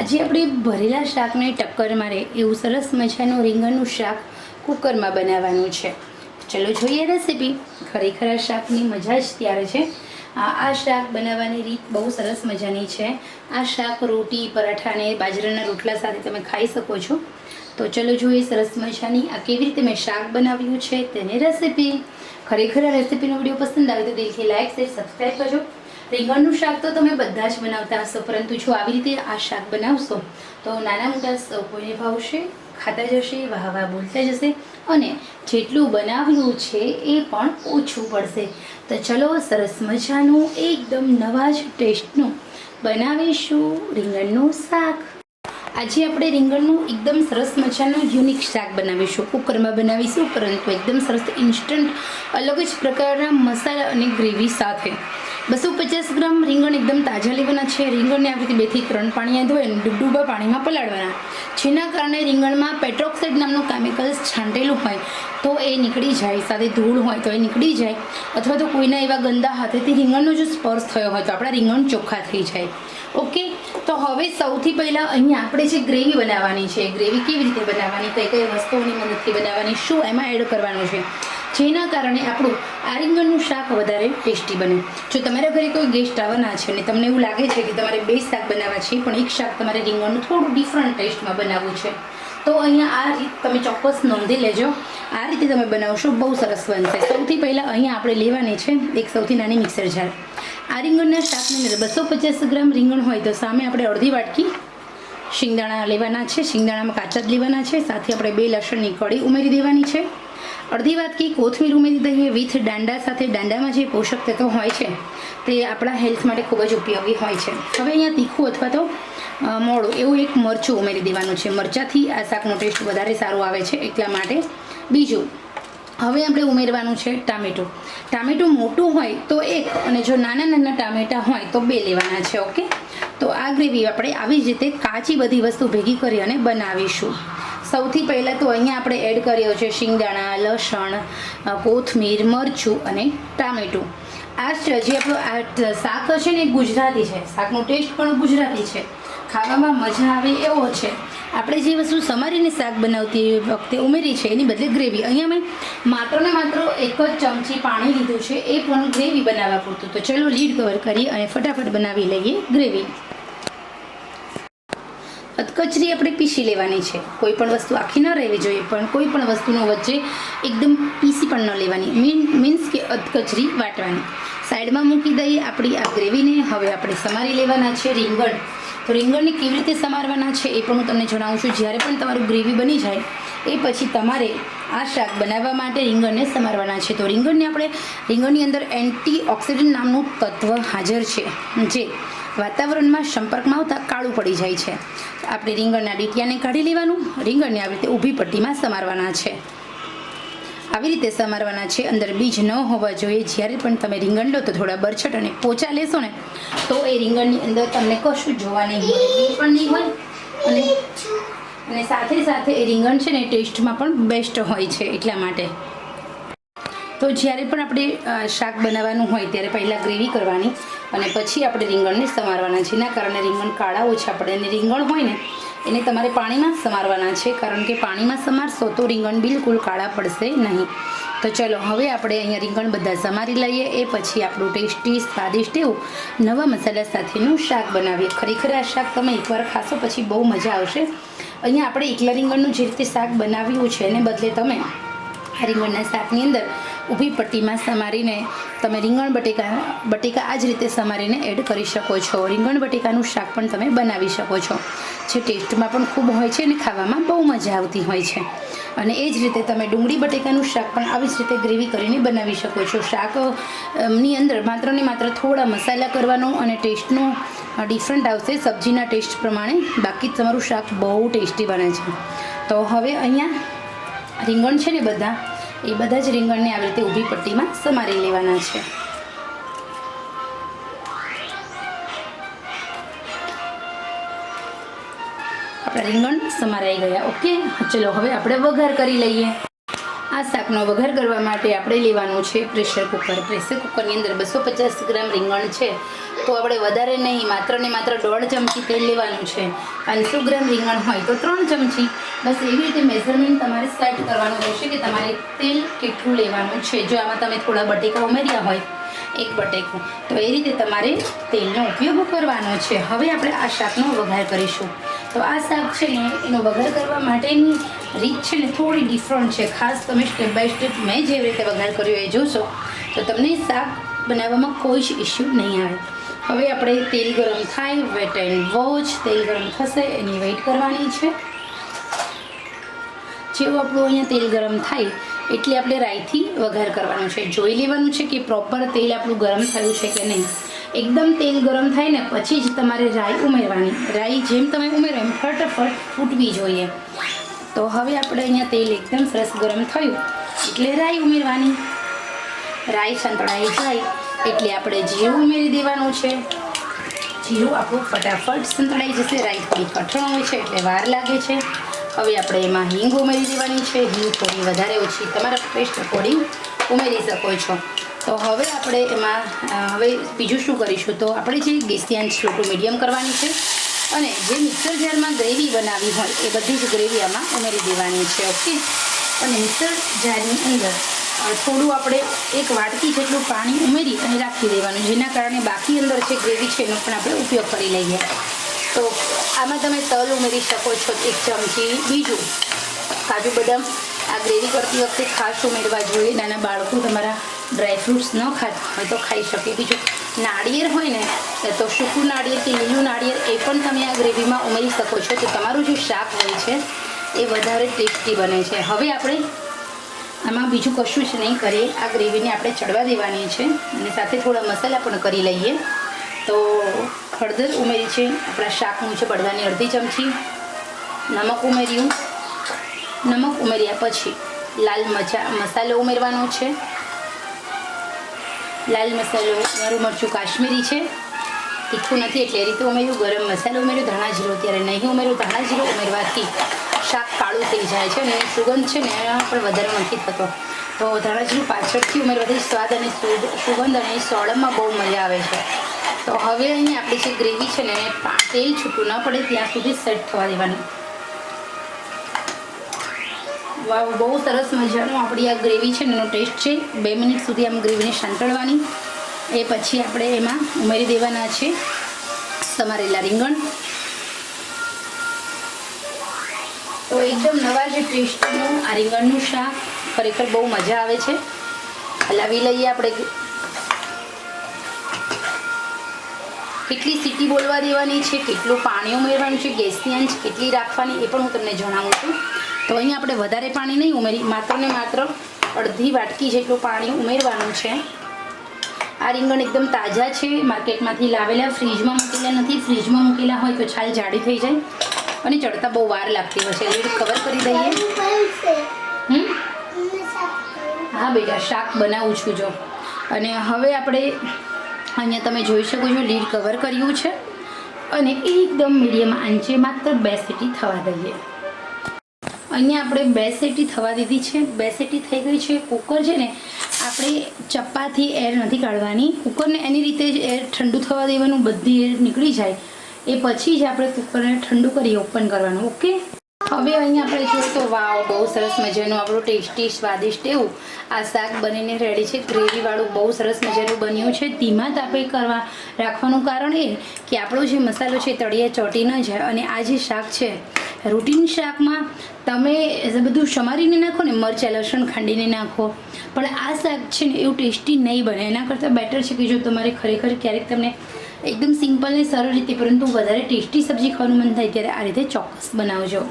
આજે આપણે ભરેલા શાકને ટક્કર મારે એવું સરસ મજાનું રીંગણનું શાક કુકરમાં બનાવવાનું છે। ચલો જોઈએ રેસીપી। ખરેખર આ શાકની મજા જ ત્યારે છે। આ શાક બનાવવાની રીત બહુ સરસ મજાની છે। આ શાક રોટી પરાઠા અને બાજરાના રોટલા સાથે તમે ખાઈ શકો છો। તો ચલો જોઈએ સરસ મજાની આ કેવી રીતે મેં શાક બનાવ્યું છે તેની રેસીપી। ખરેખર આ રેસીપીનો વિડીયો પસંદ આવે તો દિલથી લાઈક શેર સબસ્ક્રાઈબ કરજો। રીંગણનું શાક તો તમે બધા જ બનાવતા હશો, પરંતુ જો આવી રીતે આ શાક બનાવશો તો નાના મોટા સૌ કોઈને ભાવશે, ખાતા જશે, વાહ વાહ બોલતા જશે અને જેટલું બનાવ્યું છે એ પણ ઓછું પડશે। તો ચલો સરસ મજાનું એકદમ નવા જ ટેસ્ટનું બનાવીશું રીંગણનું શાક। આજે આપણે રીંગણનું એકદમ સરસ મજાનું યુનિક શાક બનાવીશું। કુકરમાં બનાવીશું, પરંતુ એકદમ સરસ ઇન્સ્ટન્ટ અલગ જ પ્રકારના મસાલા અને ગ્રેવી સાથે। 250 ગ્રામ રીંગણ એકદમ તાજા લેવાના છે। રીંગણને આવી રીતે 2 થી 3 પાણીએ ધોઈને ડૂબા પાણીમાં પલાળવાના, જેના કારણે રીંગણમાં પેટ્રોક્સાઇડ નામનું કેમિકલ્સ છાંટેલું હોય તો એ નીકળી જાય, સાથે ધૂળ હોય તો એ નીકળી જાય, અથવા તો કોઈના એવા ગંદા હાથેથી રીંગણનો જો સ્પર્શ થયો હોય તો આપણા રીંગણ ચોખ્ખા થઈ જાય। ઓકે, તો હવે સૌથી પહેલાં અહીંયા આપણે જે ગ્રેવી બનાવવાની છે, ગ્રેવી કેવી રીતે બનાવવાની, કઈ કઈ વસ્તુઓની મદદથી બનાવવાની, શું એમાં એડ કરવાનું છે, જેના કારણે આપણું આ રીંગણનું શાક વધારે ટેસ્ટી બને। જો તમારા ઘરે કોઈ ગેસ્ટ આવવાના છે અને તમને એવું લાગે છે કે તમારે 2 શાક બનાવવા છે, પણ એક શાક તમારે રીંગણનું થોડું ડિફરન્ટ ટેસ્ટમાં બનાવવું છે, તો અહીંયા આ રીત તમે ચોક્કસ નોંધી લેજો। આ રીતે તમે બનાવશો, બહુ સરસ બનશે। સૌથી પહેલાં અહીંયા આપણે લેવાની છે એક સૌથી નાની મિક્સર જાર। આ રીંગણના શાકની અંદર 250 ગ્રામ રીંગણ હોય તો સામે આપણે અડધી વાટકી શિંગદાણા લેવાના છે। શિંગદાણામાં કાચા જ લેવાના છે। સાથે આપણે 2 લસણની કળી ઉમેરી દેવાની છે। અડધી વાટકી કોથમીર ઉમેરી દઈએ વિથ દાંડા સાથે। દાંડામાં જે પોષક તત્વો હોય છે તે આપણા હેલ્થ માટે ખૂબ જ ઉપયોગી હોય છે। હવે અહીંયા તીખું અથવા તો મોળું એવું એક મરચું ઉમેરી દેવાનું છે। મરચાંથી આ શાકનો ટેસ્ટ વધારે સારો આવે છે, એટલા માટે। બીજું, હવે આપણે ઉમેરવાનું છે ટામેટું। ટામેટું મોટું હોય તો 1, અને જો નાના નાના ટામેટાં હોય તો 2 લેવાના છે। ઓકે, તો આ ગ્રેવી આપણે આવી જ રીતે કાચી બધી વસ્તુ ભેગી કરી અને બનાવીશું। સૌથી પહેલાં તો અહીંયા આપણે એડ કર્યો છે શિંગદાણા, લસણ, કોથમીર, મરચું અને ટામેટું। આ જે આપણું આ શાક છે ને એ ગુજરાતી છે, શાકનો ટેસ્ટ પણ ગુજરાતી છે, ખાવામાં મજા આવે એવો છે। આપણે જે વસ્તુ સમારીને શાક બનાવતી વખતે ઉમેરી છે એની બદલે ગ્રેવી, અહીંયા મેં માત્ર ને માત્ર 1 જ ચમચી પાણી લીધું છે, એ પણ ગ્રેવી બનાવવા પૂરતું। તો ચલો લીડ કવર કરી અને ફટાફટ બનાવી લઈએ ગ્રેવી। અધકચરી આપણે પીસી લેવાની છે। કોઈ પણ વસ્તુ આખી ન રહેવી જોઈએ, પણ કોઈ પણ વસ્તુનો વચ્ચે એકદમ પીસી પણ ન લેવાની, મીન્સ કે અધકચરી વાટવાની। સાઈડમાં મૂકી દઈએ આપણી આ ગ્રેવીને। હવે આપણે સમારી લેવાના છે રીંગણ। તો રીંગણને કેવી રીતે સમારવાના છે એ પણ હું તમને જણાવું છું। જ્યારે પણ તમારું ગ્રેવી બની જાય એ પછી તમારે આ શાક બનાવવા માટે રીંગણને સમારવાના છે। તો રીંગણની અંદર એન્ટીઓક્સિડન્ટ નામનું તત્વ હાજર છે, જે વાતાવરણમાં સંપર્કમાં આવતા કાળું પડી જાય છે। આપણે રીંગણના ડીટિયાને કાઢી લેવાનું, રીંગણને આવી રીતે ઊભી પટ્ટીમાં સમારવાના છે। આવી રીતે સમારવાના છે, અંદર બીજ ન હોવા જોઈએ। જ્યારે પણ તમે રીંગણ લો તો થોડા બરછટ અને પોચા લેશો ને તો એ રીંગણની અંદર તમને કશું જોવા નહીં મળે, બીજ પણ નહીં હોય, અને સાથે સાથે એ રીંગણ છે ને ટેસ્ટમાં પણ બેસ્ટ હોય છે, એટલા માટે। તો જ્યારે પણ આપણે શાક બનાવવાનું હોય ત્યારે પહેલાં ગ્રેવી કરવાની અને પછી આપણે રીંગણને સમારવાના, જેના કારણે રીંગણ કાળા ઓછા પડે। અને રીંગણ હોય ને એને તમારે પાણીમાં સમારવાના છે, કારણ કે પાણીમાં સમારશો તો રીંગણ બિલકુલ કાળા પડશે નહીં। તો ચલો હવે આપણે અહીંયા રીંગણ બધા સમારી લઈએ, એ પછી આપણું ટેસ્ટી સ્વાદિષ્ટ એવું નવા મસાલા સાથેનું શાક બનાવીએ। ખરેખર આ શાક તમે એકવાર ખાશો પછી બહુ મજા આવશે। અહીંયા આપણે એકલા રીંગણનું જે રીતે શાક બનાવ્યું છે એને બદલે તમે આ રીંગણના શાકની અંદર ઊભી પટ્ટીમાં સમારીને તમે રીંગણ બટેકા આ જ રીતે સમારીને એડ કરી શકો છો। રીંગણ બટેકાનું શાક પણ તમે બનાવી શકો છો, જે ટેસ્ટમાં પણ ખૂબ હોય છે અને ખાવામાં બહુ મજા આવતી હોય છે। અને એ જ રીતે તમે ડુંગળી બટેકાનું શાક પણ આવી જ રીતે ગ્રેવી કરીને બનાવી શકો છો। શાકની અંદર માત્ર ને માત્ર થોડા મસાલા કરવાનો અને ટેસ્ટનો ડિફરન્ટ આવશે સબ્જીના ટેસ્ટ પ્રમાણે, બાકી તમારું શાક બહુ ટેસ્ટી બને છે। તો હવે અહીંયા રીંગણ છે ને બધા જ રીંગણને આવી રીતે ઊભી પટ્ટીમાં સમારી લેવાના છે। આપણા રીંગણ સમારાઈ ગયા। ઓકે, ચલો હવે આપણે વઘાર કરી લઈએ। આ શાકનો વઘાર કરવા માટે આપણે લેવાનું છે પ્રેશર કુકર. પ્રેશર કુકરની અંદર 250 ગ્રામ રીંગણ છે, તો આપણે વધારે નહીં, માત્ર ને માત્ર 1.5 ચમચી તેલ લેવાનું છે. 500 ગ્રામ રીંગણ હોય તો 3 ચમચી. બસ એવી રીતે મેઝરમેન્ટ તમારે સેટ કરવાનું રહેશે કે તમારે તેલ કેટલું લેવાનું છે. જો આમાં તમે થોડા બટેકા ઉમેર્યા હોય, 1 બટેકું, તો એ રીતે તમારે તેલનો ઉપયોગ કરવાનો છે. હવે આપણે આ શાકનો વઘાર કરીશું. તો આ શાક છે ને એનો વઘાર કરવા માટેની રીત છે ને થોડી ડિફરન્ટ છે. ખાસ તમે સ્ટેપ બાય સ્ટેપ મેં જેવી રીતે વઘાર કર્યો એ જોશો તો તમને શાક બનાવવામાં કોઈ જ ઇશ્યુ નહીં આવે. હવે આપણે તેલ ગરમ થાય, વેટ એન્ડ વોચ. તેલ ગરમ થશે એની વેઇટ કરવાની છે. જેવું આપણું અહીંયા તેલ ગરમ થાય એટલે આપણે રાઈથી વઘાર કરવાનું છે. જોઈ લેવાનું છે કે પ્રોપર તેલ આપણું ગરમ થયું છે કે નહીં. એકદમ તેલ ગરમ થાય ને પછી જ તમારે રાઈ ઉમેરવાની. રાઈ જેમ તમે ઉમેરો એમ ફટાફટ ફૂટવી જોઈએ. તો હવે આપણે અહીંયા તેલ એકદમ સરસ ગરમ થયું એટલે રાઈ ઉમેરવાની. રાઈ સંતળાઈ જાય એટલે આપણે જીરું ઉમેરી દેવાનું છે. જીરું આપણું ફટાફટ સંતળાઈ જશે. રાઈ થોડી કઠણ હોય છે એટલે વાર લાગે છે. હવે આપણે એમાં હિંગ ઉમેરી દેવાની છે. હિંગ થોડી વધારે ઓછી તમારા ટેસ્ટ અકોર્ડિંગ ઉમેરી શકો છો. તો હવે આપણે એમાં હવે બીજું શું કરીશું, તો આપણે જે ગેસની આંચ સ્લો ટુ મીડિયમ કરવાની છે અને જે મિક્સર જારમાં ગ્રેવી બનાવી હોય એ બધી જ ગ્રેવી આમાં ઉમેરી દેવાની છે. ઓકે. અને મિક્સર જારની અંદર થોડું આપણે 1 વાટકી જેટલું પાણી ઉમેરી અને રાખી દેવાનું, જેના કારણે બાકી અંદર જે ગ્રેવી છે એનો પણ આપણે ઉપયોગ કરી લઈએ. તો આમાં તમે તલ ઉમેરી શકો છો 1 ચમચી. બીજું કાજુ બદામ આ ગ્રેવી કરતી વખતે ખાસ ઉમેરવા જોઈએ. નાના બાળકો તમારા ડ્રાયફ્રૂટ્સ ન ખાતા હોય તો ખાઈ શકે. બીજું નાળિયેર હોય ને તો સૂકું નાળિયેર કે લીલું નાળિયેર એ પણ તમે આ ગ્રેવીમાં ઉમેરી શકો છો. તો તમારું જે શાક હોય છે એ વધારે ટેસ્ટી બને છે. હવે આપણે આમાં બીજું કશું જ નહીં કરીએ. આ ગ્રેવીને આપણે ચડવા દેવાની છે અને સાથે થોડા મસાલા પણ કરી લઈએ. તો હળદર ઉમેરી છે આપણા શાકનું છે બળવાની 1/2 ચમચી. નમક ઉમેર્યું. નમક ઉમેર્યા પછી લાલ મસાલો ઉમેરવાનો છે. લાલ મસાલો, મારું મરચું કાશ્મીરી છે, તીખું નથી એટલે એ રીતે ઉમેર્યું. ગરમ મસાલો ઉમેર્યો. ધાણા જીરું અત્યારે નહીં ઉમેર્યું. ધાણા જીરું ઉમેરવાથી શાક કાળું થઈ જાય છે અને સુગંધ છે ને એમાં પણ વધારે નથી થતો. તો ધાણા જીરું પાછળથી ઉમેરવાથી સ્વાદ અને સુગંધ અને સોળમાં બહુ મજા આવે છે. તો હવે અહીંયા આપણી જે ગ્રેવી છે ને તેલ છૂટું ન પડે ત્યાં સુધી સેટ થવા દેવાની. વાવ, બહુ સરસ મજાનું આપણી આ ગ્રેવી છે ને એનો ટેસ્ટ છે. 2 મિનિટ સુધી આમ ગ્રેવીને સાંતળવાની. એ પછી આપણે એમાં ઉમેરી દેવાના છે સમારેલા રીંગણ. તો એકદમ નવા જે ટેસ્ટનું આ રીંગણનું શાક ખરેખર બહુ મજા આવે છે. હલાવી લઈએ આપણે. કેટલી સીટી બોલવા દેવાની છે, કેટલું પાણી ઉમેરવાનું છે, ગેસની આંચ કેટલી રાખવાની એ પણ હું તમને જણાવું છું. તો અહીંયા આપણે વધારે પાણી નહીં ઉમેરી, માત્ર ને માત્ર 1/2 વાટકી જેટલું પાણી ઉમેરવાનું છે. આ રીંગણ એકદમ તાજા છે, માર્કેટમાંથી લાવેલા, ફ્રીજમાં મૂકેલા નથી. ફ્રીજમાં મૂકેલા હોય તો છાલ જાડી થઈ જાય અને ચડતા બહુ વાર લાગતી હોય છે. લીડ કવર કરી દઈએ. હા બેટા, શાક બનાવું છું જો. અને હવે આપણે અહીંયા તમે જોઈ શકો છો લીડ કવર કર્યું છે અને એકદમ મીડિયમ આંચે માત્ર 2 સીટી થવા દઈએ. અહીંયા આપણે 2 સીટી થવા દીધી છે. 2 સીટી થઈ ગઈ છે. કુકર છે ને આપણે ચપ્પાથી એર નથી કાઢવાની. કુકરને એની રીતે જ એર ઠંડુ થવા દેવાનું, બધી એર નીકળી જાય એ પછી જ આપણે કુકરને ઠંડુ કરી ઓપન કરવાનું. ઓકે. હવે અહીંયા આપણે જોઈએ તો વાવ, બહુ સરસ મજાનું આપણું ટેસ્ટી સ્વાદિષ્ટ એવું આ શાક બનીને રેડી છે. ગ્રેવીવાળું બહુ સરસ મજાનું બન્યું છે. ધીમા તાપે રાખવાનું કારણ એ કે આપણો જે મસાલો છે તળિયે ચોંટી ન જાય. અને આ જે શાક છે રૂટીન શાકમાં તમે બધું સમારીને નાખો ને, મરચાં લસણ ખાંડીને નાખો, પણ આ શાક છે ને એવું ટેસ્ટી નહીં બને. એના કરતાં બેટર છે કે જો તમારે ખરેખર ક્યારેક તમને એકદમ સિમ્પલ ને સરળ રીતે પરંતુ વધારે ટેસ્ટી સબ્જી ખાવાનું મન થાય ત્યારે આ રીતે ચોક્કસ બનાવજો.